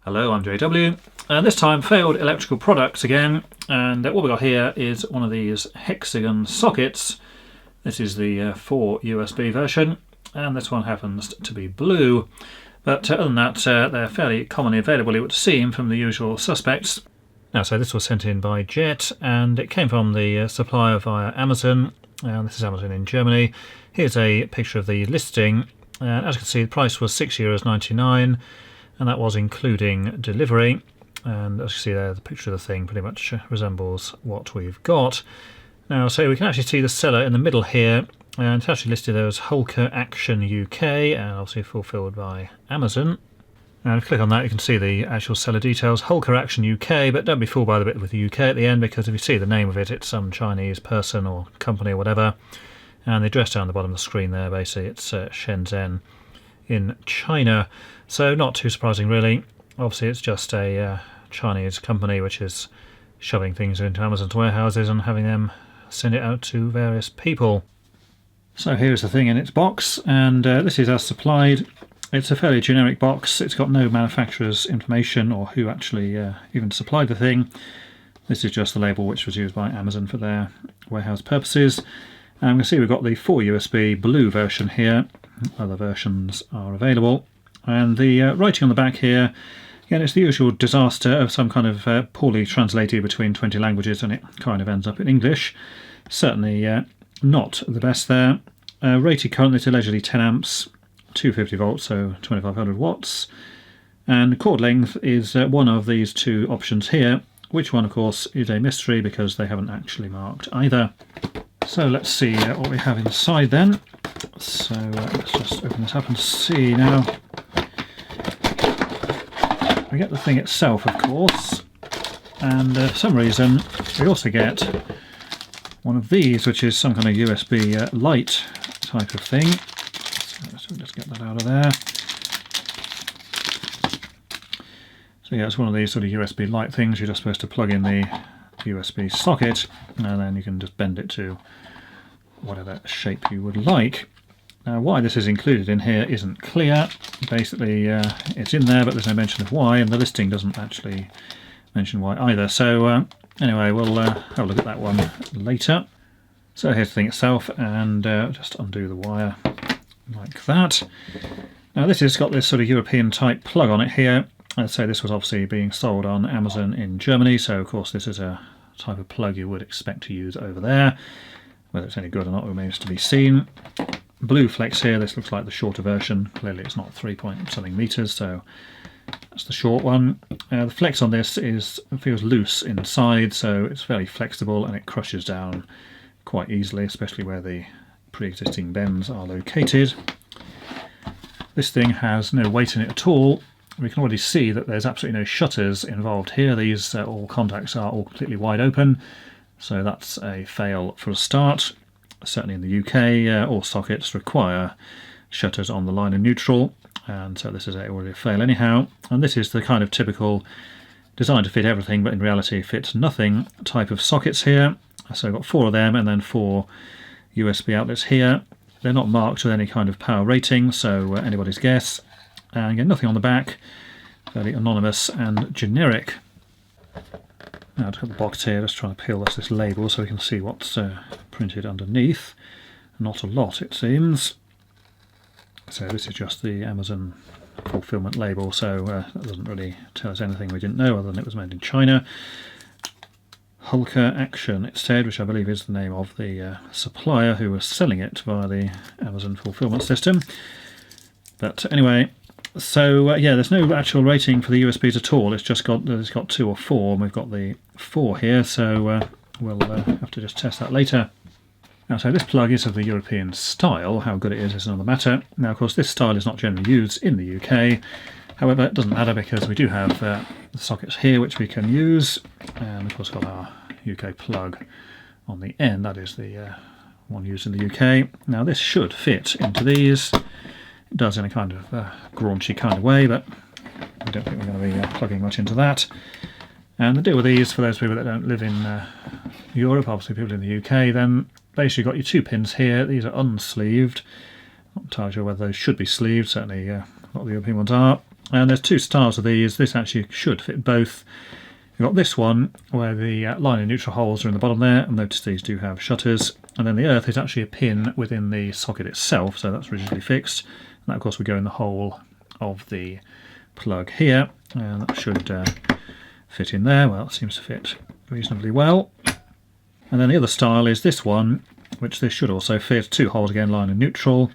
Hello, I'm JW, and this time failed electrical products again, and what we've got here is one of these Hexagon sockets. This is the 4 USB version, and this one happens to be blue, but other than that they're fairly commonly available, it would seem, from the usual suspects. Now, so this was sent in by Jet, and it came from the supplier via Amazon, and this is Amazon in Germany. Here's a picture of the listing, and as you can see the price was €6.99, and that was including delivery. And as you see there, the picture of the thing pretty much resembles what we've got. Now, so we can actually see the seller in the middle here, and it's actually listed there as Hulker Action UK, and obviously fulfilled by Amazon. And if you click on that, you can see the actual seller details, Hulker Action UK, but don't be fooled by the bit with the UK at the end, because if you see the name of it, it's some Chinese person or company or whatever. And the address down the bottom of the screen there, basically, it's Shenzhen in China. So not too surprising, really. Obviously, it's just a Chinese company which is shoving things into Amazon's warehouses and having them send it out to various people. So here's the thing in its box, and this is as supplied. It's a fairly generic box. It's got no manufacturer's information or who actually even supplied the thing. This is just the label which was used by Amazon for their warehouse purposes. And we can see we've got the 4 USB blue version here. Other versions are available. And the writing on the back here, again, it's the usual disaster of some kind of poorly translated between 20 languages, and it kind of ends up in English. Certainly not the best there. Rated currently to leisurely 10 amps, 250 volts, so 2500 watts. And cord length is one of these two options here, which one, of course, is a mystery because they haven't actually marked either. So let's see what we have inside then. So let's just open this up and see now. We get the thing itself, of course, and for some reason we also get one of these, which is some kind of USB light type of thing. So let's get that out of there. So yeah, it's one of these sort of USB light things. You're just supposed to plug in the USB socket, and then you can just bend it to whatever shape you would like. Now, why this is included in here isn't clear. Basically, it's in there, but there's no mention of why, and the listing doesn't actually mention why either. So anyway, we'll have a look at that one later. So here's the thing itself, and just undo the wire like that. Now, this has got this sort of European type plug on it here. I'd say this was obviously being sold on Amazon in Germany, so of course this is a type of plug you would expect to use over there. Whether it's any good or not remains to be seen. Blue flex here, this looks like the shorter version. Clearly it's not 3 point something meters, so that's the short one. The flex on this feels loose inside, so it's fairly flexible and it crushes down quite easily, especially where the pre-existing bends are located. This thing has no weight in it at all. We can already see that there's absolutely no shutters involved here. These all contacts are all completely wide open, so that's a fail for a start. Certainly in the UK, all sockets require shutters on the line of neutral, and so this is already a fail anyhow. And this is the kind of typical designed to fit everything, but in reality fits nothing type of sockets here. So I've got 4 of them and then 4 USB outlets here. They're not marked with any kind of power rating, so anybody's guess. And again, nothing on the back, fairly anonymous and generic. Now to got the box here, let's try to peel this label so we can see what's printed underneath. Not a lot, it seems. So this is just the Amazon fulfillment label, so that doesn't really tell us anything we didn't know other than it was made in China. Hulker Action, it said, which I believe is the name of the supplier who was selling it via the Amazon fulfillment system. But anyway, so yeah, there's no actual rating for the USBs at all. It's got 2 or 4, and we've got the 4 here, so we'll have to just test that later. Now, so this plug is of the European style. How good it is another matter. Now, of course, this style is not generally used in the UK. However, it doesn't matter because we do have the sockets here which we can use, and of course got our UK plug on the end. That is the one used in the UK. Now, this should fit into these. It does in a kind of graunchy kind of way, but I don't think we're going to be plugging much into that. And the deal with these, for those people that don't live in Europe, obviously people in the UK, then basically you've got your 2 pins here. These are unsleeved. Not entirely sure whether those should be sleeved, certainly a lot of the European ones are. And there's two styles of these. This actually should fit both. You've got this one where the line and neutral holes are in the bottom there, and notice these do have shutters. And then the earth is actually a pin within the socket itself, so that's rigidly fixed. And that of course would go in the hole of the plug here, and that should fit in there. Well, it seems to fit reasonably well. And then the other style is this one, which this should also fit. Two holes again, line and neutral.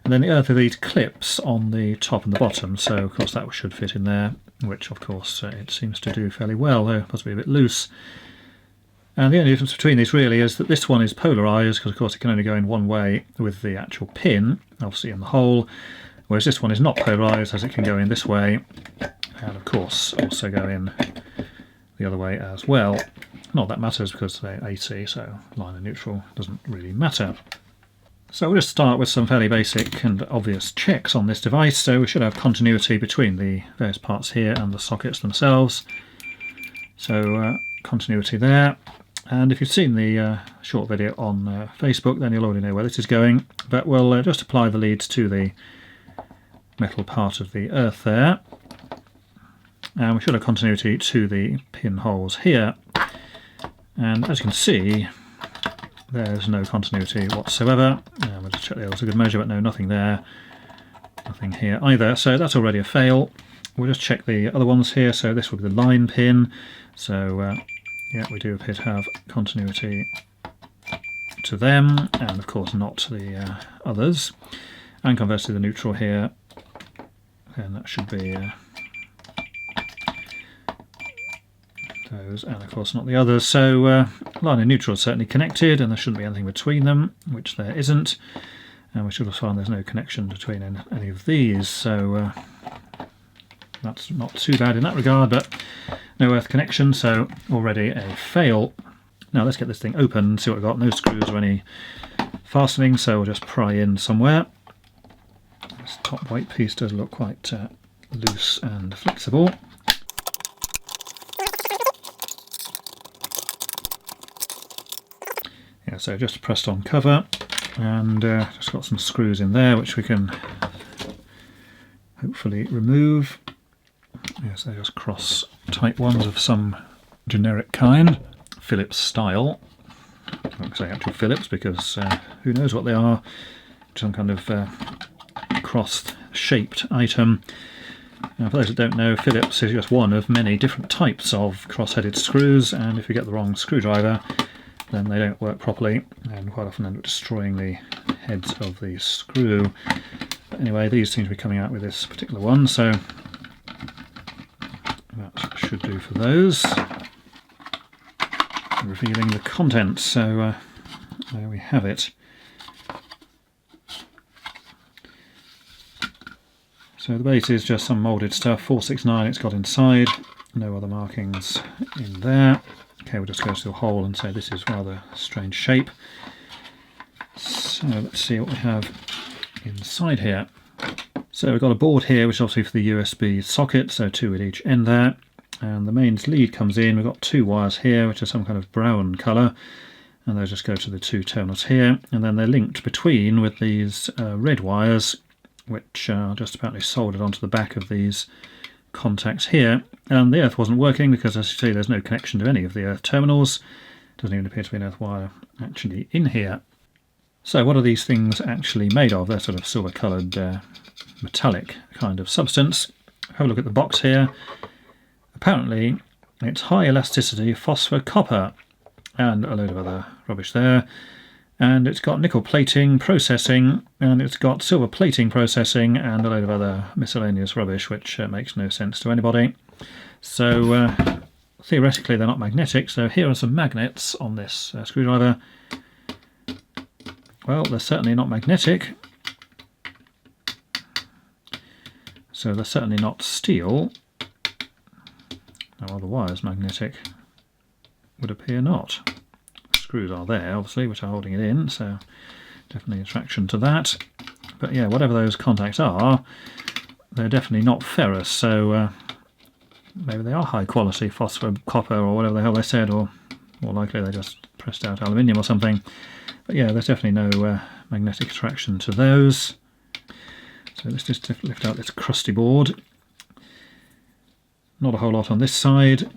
And then the earth of these clips on the top and the bottom, so of course that should fit in there, which of course it seems to do fairly well, though possibly a bit loose. And the only difference between these really is that this one is polarised, because of course it can only go in one way with the actual pin, obviously in the hole, whereas this one is not polarised, as it can go in this way, and of course also go in the other way as well. Not that matters because they're AC, so line and neutral doesn't really matter. So we'll just start with some fairly basic and obvious checks on this device. So we should have continuity between the various parts here and the sockets themselves. So continuity there. And if you've seen the short video on Facebook, then you'll already know where this is going. But we'll just apply the leads to the metal part of the earth there. And we should have continuity to the pinholes here. And as you can see, there's no continuity whatsoever. We'll just check the others a good measure, but no, nothing there. Nothing here either. So that's already a fail. We'll just check the other ones here. So this will be the line pin. So yeah, we do appear to have continuity to them, and of course not the others. And conversely, the neutral here, and that should be those, and of course not the others. So line and neutral is certainly connected, and there shouldn't be anything between them, which there isn't. And we should have found there's no connection between any of these, so that's not too bad in that regard, but no earth connection, so already a fail. Now let's get this thing open and see what we've got. No screws or any fastening, so we'll just pry in somewhere. This top white piece does look quite loose and flexible. Yeah, so just pressed on cover, and just got some screws in there which we can hopefully remove. Yes, they're just cross type ones of some generic kind, Phillips style. I won't say actual Phillips because who knows what they are. Some kind of cross shaped item. Now, for those that don't know, Phillips is just one of many different types of cross-headed screws, and if you get the wrong screwdriver then they don't work properly and quite often end up destroying the heads of the screw. But anyway, these seem to be coming out with this particular one, so that should do for those. Revealing the contents, so there we have it. So the base is just some moulded stuff, 469 it's got inside, no other markings in there. Okay, we'll just go to the hole and say this is rather strange shape. So let's see what we have inside here. So we've got a board here, which is obviously for the USB socket, so two at each end there. And the mains lead comes in. We've got two wires here, which are some kind of brown colour, and those just go to the two terminals here. And then they're linked between with these red wires, which are just apparently soldered onto the back of these contacts here. And the earth wasn't working because, as you see, there's no connection to any of the earth terminals. Doesn't even appear to be an earth wire actually in here. So what are these things actually made of? They're sort of silver coloured metallic kind of substance. Have a look at the box here. Apparently it's high elasticity phosphor copper and a load of other rubbish there. And it's got nickel plating processing, and it's got silver plating processing, and a load of other miscellaneous rubbish, which makes no sense to anybody. So theoretically they're not magnetic, so here are some magnets on this screwdriver. Well, they're certainly not magnetic, so they're certainly not steel. Now, the wire's magnetic, would appear not. Screws are there, obviously, which are holding it in, so definitely attraction to that. But yeah, whatever those contacts are, they're definitely not ferrous, so maybe they are high quality phosphor copper or whatever the hell they said, or more likely they just pressed out aluminium or something. But yeah, there's definitely no magnetic attraction to those. So let's just lift out this crusty board. not a whole lot on this side.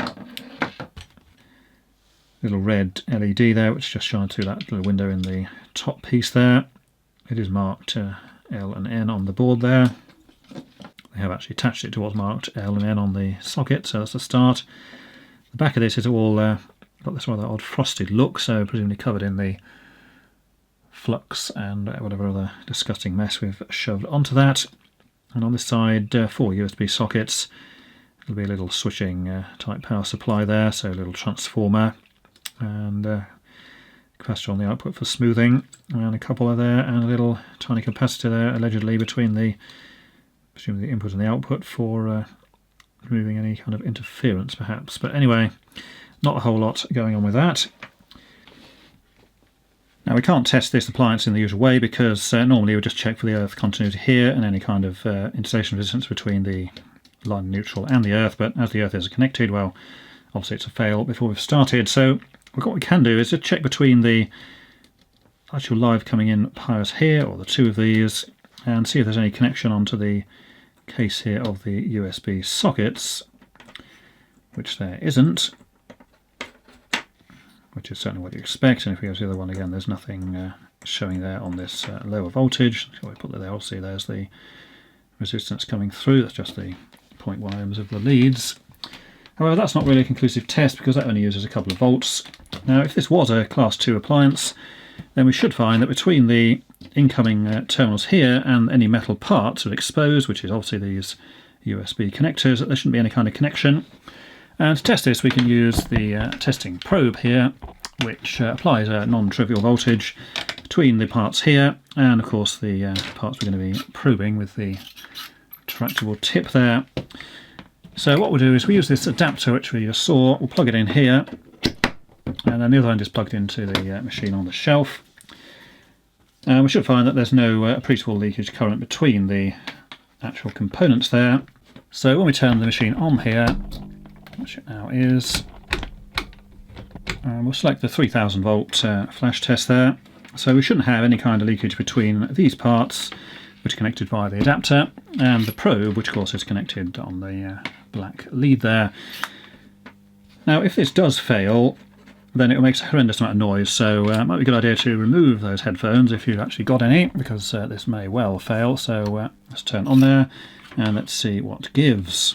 Little red LED there, which just shines through that little window in the top piece there. It is marked L and N on the board there. They have actually attached it to what's marked L and N on the socket, so that's a start. The back of this is all got this rather odd frosted look, so presumably covered in the flux and whatever other disgusting mess we've shoved onto that. And on this side, 4 USB sockets. There'll be a little switching type power supply there, so a little transformer, and capacitor on the output for smoothing, and a couple are there, and a little tiny capacitor there, allegedly between the, presumably the input and the output for removing any kind of interference perhaps. But anyway, not a whole lot going on with that. Now we can't test this appliance in the usual way because normally we just check for the earth continuity here and any kind of insulation resistance between the line neutral and the earth, but as the earth is connected, well, obviously it's a fail before we've started. So what we can do is just check between the actual live coming in pairs here, or the two of these, and see if there's any connection onto the case here of the USB sockets, which there isn't, which is certainly what you expect. And if we go to the other one again, there's nothing showing there on this lower voltage. So we put that there, obviously there's the resistance coming through, that's just the 0.1 ohms of the leads. However, that's not really a conclusive test because that only uses a couple of volts. Now if this was a class 2 appliance, then we should find that between the incoming terminals here and any metal parts that are exposed, which is obviously these USB connectors, that there shouldn't be any kind of connection. And to test this we can use the testing probe here, which applies a non-trivial voltage between the parts here and of course the parts we're going to be probing with the retractable tip there. So what we'll do is we use this adapter which we just saw, we'll plug it in here, and then the other end is plugged into the machine on the shelf. And we should find that there's no appreciable leakage current between the actual components there. So when we turn the machine on here, which it now is, we'll select the 3000 volt flash test there. So we shouldn't have any kind of leakage between these parts, which are connected via the adapter, and the probe, which of course is connected on the black lead there. Now if this does fail, then it will make a horrendous amount of noise, so it might be a good idea to remove those headphones if you've actually got any, because this may well fail. So let's turn on there and let's see what gives.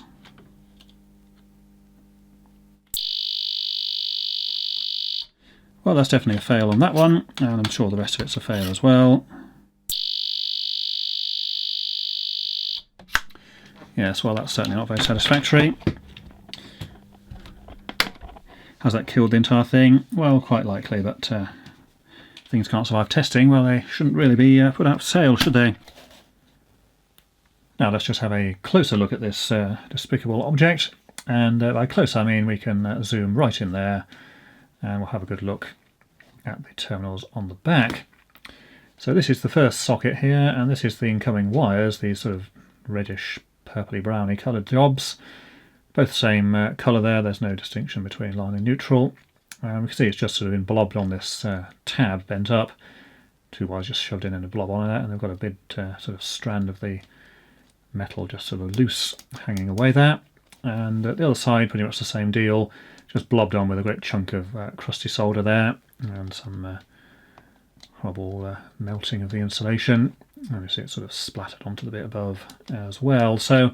Well, that's definitely a fail on that one, and I'm sure the rest of it's a fail as well. Yes, well, that's certainly not very satisfactory. Has that killed the entire thing? Well, quite likely, but things can't survive testing. Well, they shouldn't really be put out for sale, should they? Now let's just have a closer look at this despicable object, and by close I mean we can zoom right in there and we'll have a good look at the terminals on the back. So this is the first socket here, and this is the incoming wires, these sort of reddish purpley browny coloured jobs. Both the same colour there, there's no distinction between line and neutral. We can see it's just sort of been blobbed on this tab, bent up. Two wires just shoved in and a blob on it, and they've got a big sort of strand of the metal just sort of loose hanging away there. And the other side, pretty much the same deal, just blobbed on with a great chunk of crusty solder there, and some horrible melting of the insulation. And you see it sort of splattered onto the bit above as well. So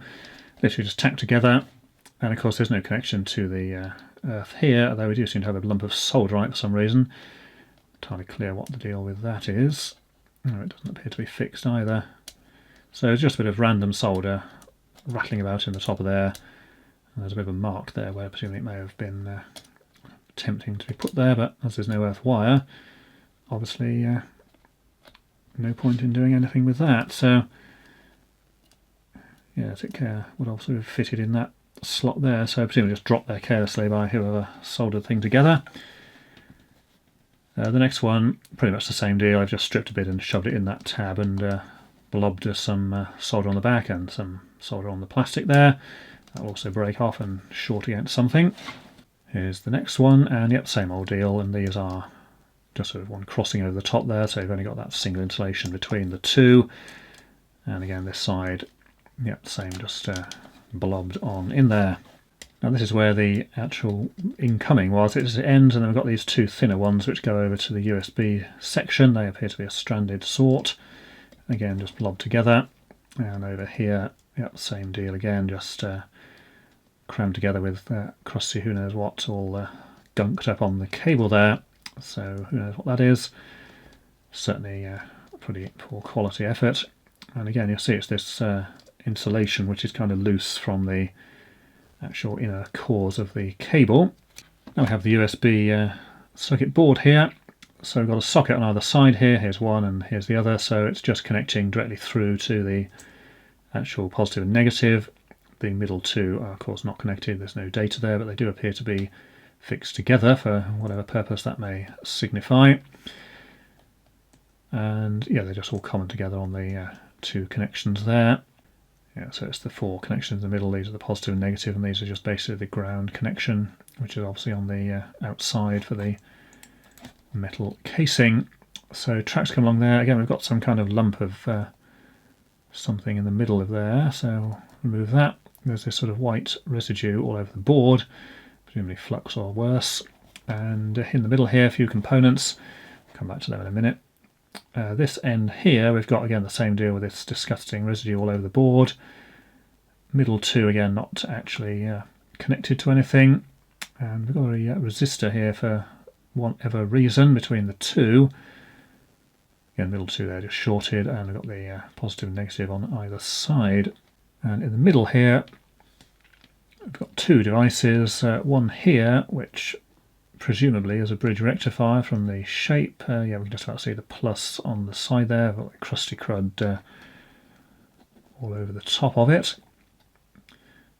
literally just tacked together. And of course there's no connection to the earth here, although we do seem to have a lump of solderite for some reason. Entirely clear what the deal with that is. No, it doesn't appear to be fixed either. So it's just a bit of random solder rattling about in the top of there. And there's a bit of a mark there where presumably it may have been tempting to be put there, but as there's no earth wire, obviously no point in doing anything with that. So yeah, I think would also have fitted in that slot there, so presumably just dropped there carelessly by whoever soldered the thing together. The next one, pretty much the same deal. I've just stripped a bit and shoved it in that tab and blobbed some solder on the back and some solder on the plastic there. That will also break off and short against something. Here's the next one, and yep, same old deal, and these are just sort of one crossing over the top there, so you've only got that single insulation between the two. And again this side, yep, same, just blobbed on in there. Now this is where the actual incoming was. It ends, and then we've got these two thinner ones which go over to the USB section. They appear to be a stranded sort. Again, just blobbed together. And over here, yep, same deal again, just crammed together with crusty who knows what, all gunked up on the cable there. So who knows what that is. Certainly a pretty poor quality effort. And again, you'll see it's this insulation which is kind of loose from the actual inner cores of the cable. Now we have the USB circuit board here. So we've got a socket on either side here. Here's one and here's the other. So it's just connecting directly through to the actual positive and negative. The middle two are of course not connected. There's no data there, but they do appear to be fixed together for whatever purpose that may signify. And yeah, they're just all common together on the two connections there. Yeah, so it's the four connections in the middle. These are the positive and negative, and these are just basically the ground connection, which is obviously on the outside for the metal casing. So tracks come along there. Again, we've got some kind of lump of something in the middle of there, so remove that. There's this sort of white residue all over the board, presumably flux or worse. And in the middle here, a few components. I'll come back to them in a minute. This end here, we've got again the same deal with this disgusting residue all over the board. Middle two, again, not actually connected to anything. And we've got a resistor here for whatever reason between the two. Again, middle two there just shorted, and we've got the positive and negative on either side. And in the middle here, we've got two devices. One here, which presumably is a bridge rectifier from the shape. Yeah, we can just about see the plus on the side there, got the crusty crud all over the top of it.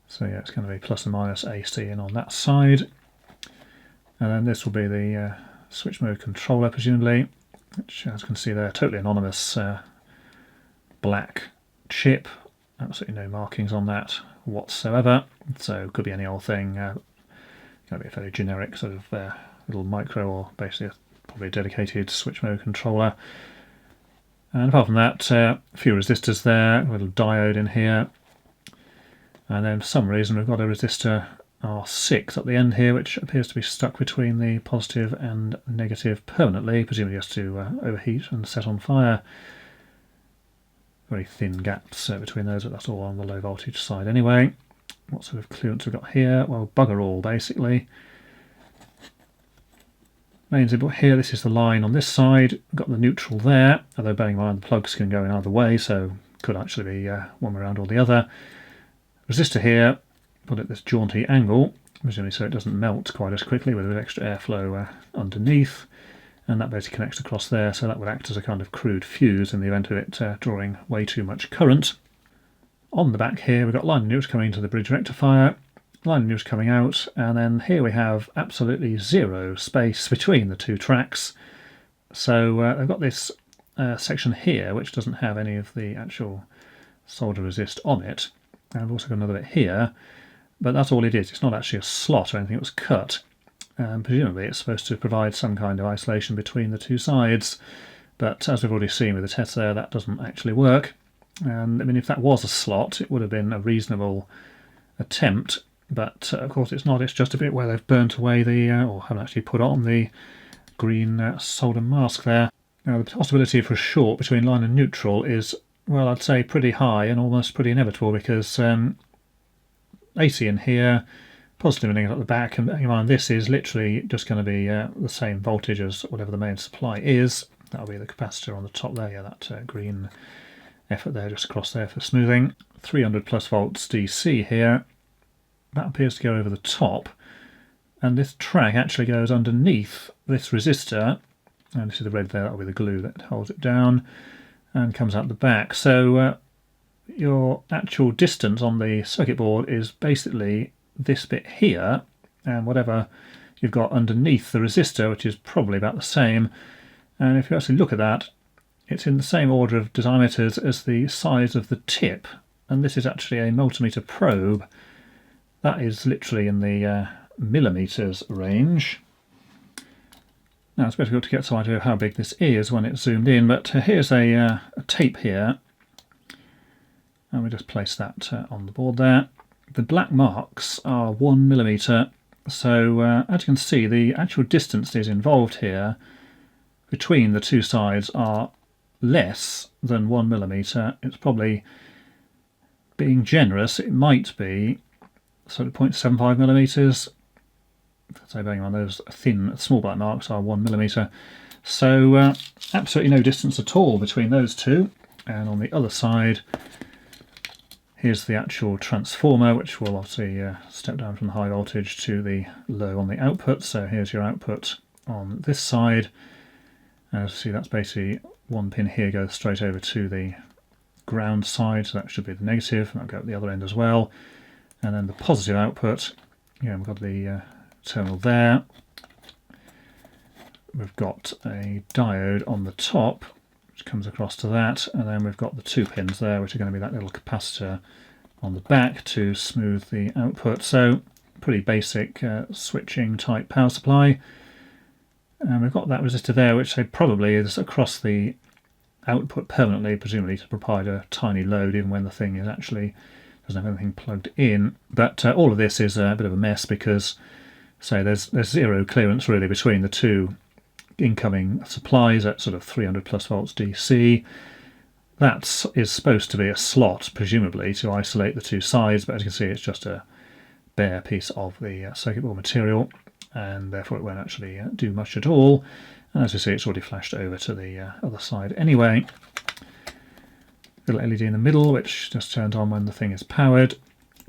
So yeah, it's going to be plus and minus AC in on that side. And then this will be the switch mode controller, presumably, which, as you can see there, totally anonymous black chip. Absolutely no markings on that whatsoever. So could be any old thing. Going to be a fairly generic sort of little micro, or basically probably a dedicated switch mode controller. And apart from that, a few resistors there, a little diode in here. And then for some reason we've got a resistor R6 at the end here, which appears to be stuck between the positive and negative permanently, presumably just to overheat and set on fire. Very thin gaps between those, but that's all on the low voltage side anyway. What sort of clearance we've got here? Well, bugger all, basically. Mains input here, this is the line on this side. We've got the neutral there, although bearing in mind the plugs can go in either way, so could actually be one way around or the other. Resistor here, put at this jaunty angle, presumably so it doesn't melt quite as quickly with a bit of extra airflow underneath. And that basically connects across there, so that would act as a kind of crude fuse in the event of it drawing way too much current. On the back here, we've got line and neutral coming into the bridge rectifier, line and neutral coming out, and then here we have absolutely zero space between the two tracks. So I've got this section here which doesn't have any of the actual solder resist on it. And I've also got another bit here, but that's all it is. It's not actually a slot or anything, it was cut. Presumably it's supposed to provide some kind of isolation between the two sides, but as we've already seen with the test there, that doesn't actually work. And I mean, if that was a slot, it would have been a reasonable attempt, but of course it's not. It's just a bit where they've burnt away the, or haven't actually put on the green solder mask there. Now the possibility for a short between line and neutral is, well, I'd say pretty high and almost pretty inevitable, because AC in here, positive and negative at the back, and bearing in mind this is literally just going to be the same voltage as whatever the main supply is. That'll be the capacitor on the top there, yeah, that green effort there just across there for smoothing. 300 plus volts DC here. That appears to go over the top, and this track actually goes underneath this resistor, and this is the red there, that'll be the glue that holds it down, and comes out the back. So your actual distance on the circuit board is basically this bit here, and whatever you've got underneath the resistor, which is probably about the same. And if you actually look at that, it's in the same order of diameters as the size of the tip, and this is actually a multimeter probe. That is literally in the millimeters range. Now it's difficult to get some idea of how big this is when it's zoomed in, but here's a tape here, and we just place that on the board there. the black marks are 1mm, so as you can see, the actual distances involved here between the two sides are less than 1mm. It's probably, being generous, it might be sort of 0.75mm. So bearing in mind those thin, small black marks are 1mm. So absolutely no distance at all between those two. And on the other side, here's the actual transformer, which will obviously step down from the high voltage to the low on the output. So here's your output on this side. As you see, that's basically one pin here goes straight over to the ground side, so that should be the negative, and that'll go at the other end as well. And then the positive output, we've got the terminal there. We've got a diode on the top, which comes across to that, and then we've got the two pins there, which are going to be that little capacitor on the back to smooth the output. So pretty basic switching type power supply. And we've got that resistor there, which probably is across the output permanently, presumably to provide a tiny load even when the thing is actually doesn't have anything plugged in. But all of this is a bit of a mess because, say, there's zero clearance really between the two incoming supplies at sort of 300 plus volts DC. That is supposed to be a slot, presumably, to isolate the two sides, but as you can see, it's just a bare piece of the circuit board material, and therefore it won't actually do much at all. And as you see, it's already flashed over to the other side anyway. Little LED in the middle, which just turns on when the thing is powered.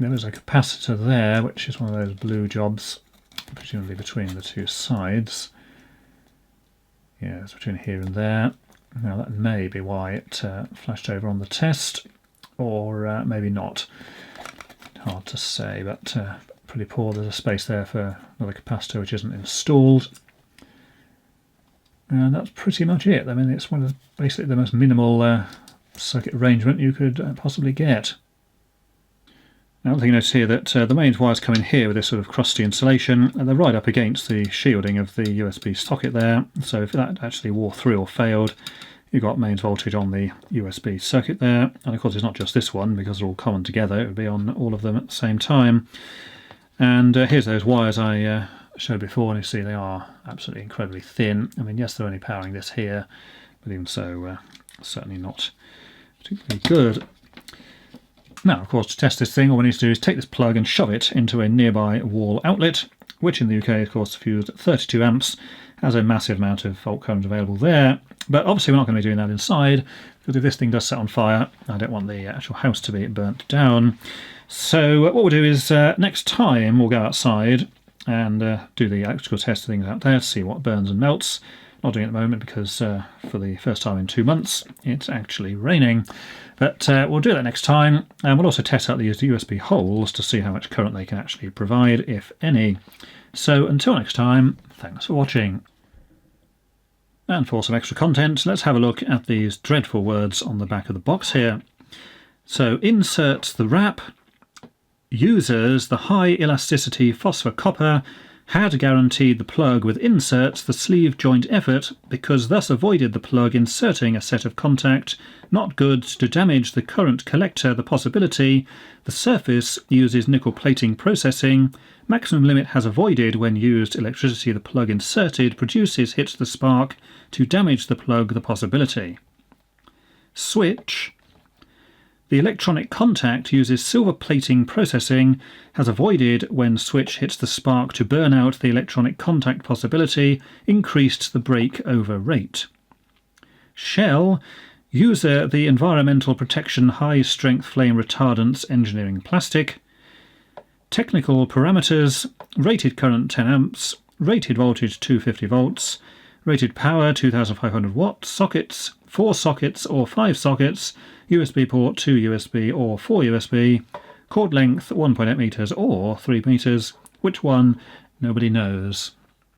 Then there's a capacitor there, which is one of those blue jobs, presumably between the two sides. Yeah, it's between here and there. Now that may be why it flashed over on the test, or maybe not. Hard to say, but pretty poor. There's a space there for another capacitor which isn't installed. And that's pretty much it. I mean, it's one of basically the most minimal circuit arrangement you could possibly get. Now, one thing you notice here that the mains wires come in here with this sort of crusty insulation, and they're right up against the shielding of the USB socket there. So if that actually wore through or failed, you've got mains voltage on the USB circuit there. And of course, it's not just this one because they're all common together. It would be on all of them at the same time. And here's those wires I showed before, and you see they are absolutely incredibly thin. I mean, yes, they're only powering this here, but even so, certainly not particularly good. Now, of course, to test this thing, all we need to do is take this plug and shove it into a nearby wall outlet, which in the UK, of course, fused at 32 amps, has a massive amount of volt current available there. But obviously we're not going to be doing that inside, because if this thing does set on fire, I don't want the actual house to be burnt down. So what we'll do is next time we'll go outside and do the electrical test of things out there to see what burns and melts. Not doing it at the moment because for the first time in 2 months it's actually raining. But we'll do that next time, and we'll also test out these USB holes to see how much current they can actually provide, if any. So until next time, thanks for watching. And for some extra content, let's have a look at these dreadful words on the back of the box here. So insert the wrap, users the high elasticity phosphor copper had guaranteed the plug with inserts the sleeve joint effort because thus avoided the plug inserting a set of contact, not good to damage the current collector the possibility, the surface uses nickel plating processing, maximum limit has avoided when used electricity the plug inserted produces hits the spark to damage the plug the possibility. Switch. The electronic contact uses silver plating processing, has avoided when switch hits the spark to burn out the electronic contact possibility, increased the break over rate. Shell. User the environmental protection high strength flame retardants engineering plastic. Technical parameters, rated current 10 amps, rated voltage 250 volts, rated power 2500 watts, sockets, 4 sockets or 5 sockets, USB port 2 USB or 4 USB, cord length 1.8 meters or 3 meters, which one nobody knows.